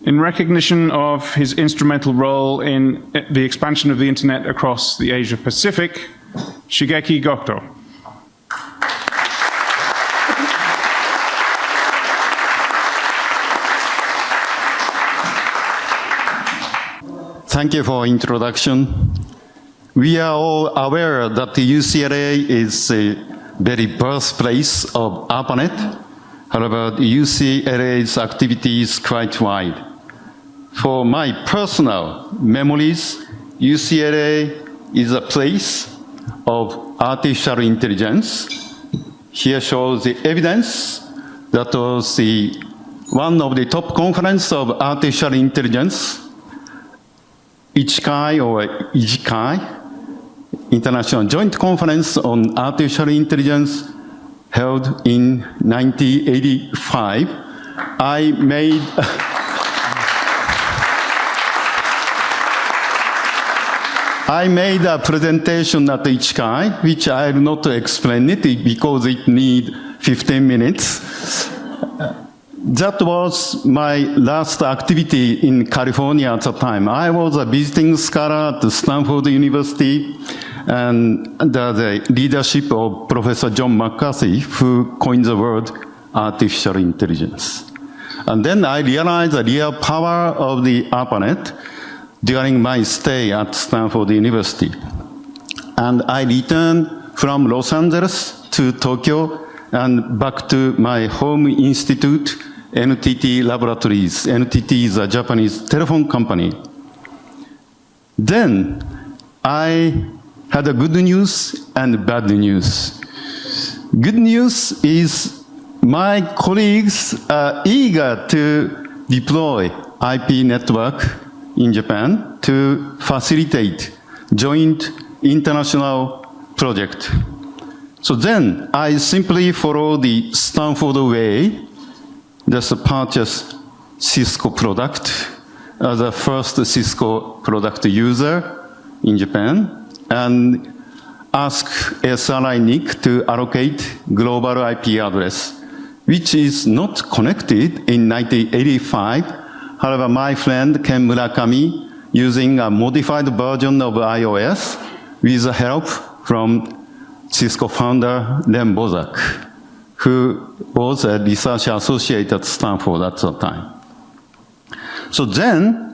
In recognition of his instrumental role in the expansion of the internet across the Asia Pacific, Shigeki Goto. Thank you for introduction. We are all aware that the UCLA is a very birthplace of ARPANET. However, UCLA's activity is quite wide. For my personal memories, UCLA is a place of artificial intelligence. Here shows the evidence that was one of the top conferences of artificial intelligence, ICHICAI or IJICAI, International Joint Conference on Artificial Intelligence, held in 1985. I made a presentation at ICHICAI, which I will not explain it because it needs 15 minutes. That was my last activity in California at the time. I was a visiting scholar at Stanford University and under the leadership of Professor John McCarthy, who coined the word artificial intelligence. And then I realized the real power of the ARPANET during my stay at Stanford University. And I returned from Los Angeles to Tokyo and back to my home institute, NTT Laboratories. NTT is a Japanese telephone company. Then I had a good news and bad news. Good news is my colleagues are eager to deploy IP network in Japan to facilitate joint international project. So then I simply follow the Stanford way, just purchase Cisco product as a first Cisco product user in Japan and ask SRI NIC to allocate global IP address, which is not connected in 1985. However, my friend Ken Murakami, using a modified version of iOS with help from Cisco founder Len Bozak, who was a research associate at Stanford at that time. So then,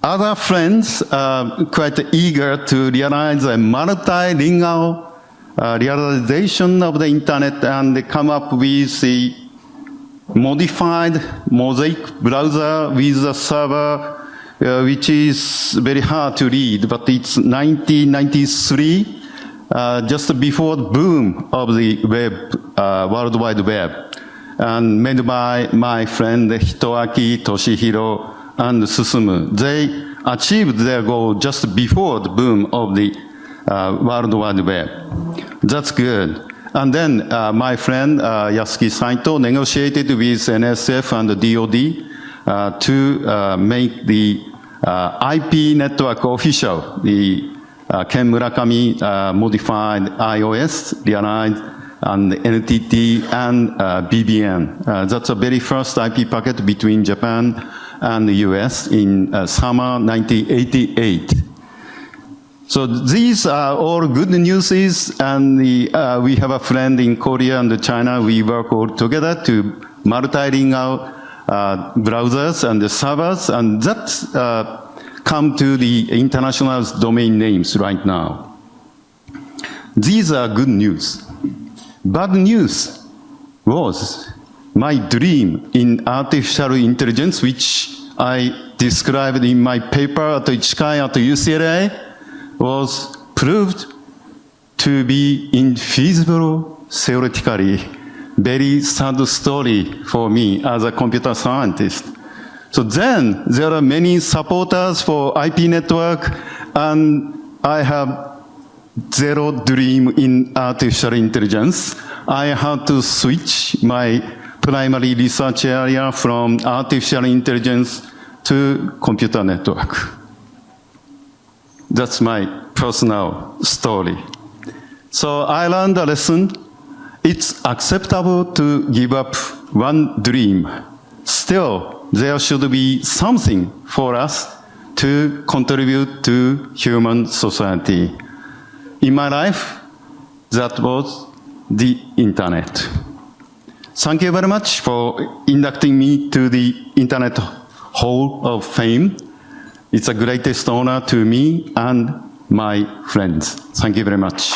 other friends are quite eager to realize a multilingual realization of the internet and come up with the modified Mosaic browser with a server, which is very hard to read, but it's 1993, just before the boom of the web, World Wide Web, and made by my friend Hitoaki, Toshihiro, and Susumu. They achieved their goal just before the boom of the World Wide Web. That's good. And then my friend Yasuki Saito negotiated with NSF and the DoD to make the IP network official. The Ken Murakami modified iOS, realized, and NTT and BBM. That's the very first IP packet between Japan and the US in summer 1988. So these are all good news, and we have a friend in Korea and China. We work all together to multilingual browsers and the servers, and that come to the international domain names right now. These are good news. Bad news was my dream in artificial intelligence, which I described in my paper at ICHICAI at UCLA, was proved to be infeasible theoretically. Very sad story for me as a computer scientist. So then there are many supporters for IP network, and I have zero dream in artificial intelligence. I had to switch my primary research area from artificial intelligence to computer network. That's my personal story. So I learned a lesson. It's acceptable to give up one dream. Still, there should be something for us to contribute to human society. In my life, that was the internet. Thank you very much for inducting me to the Internet Hall of Fame. It's a greatest honor to me and my friends. Thank you very much.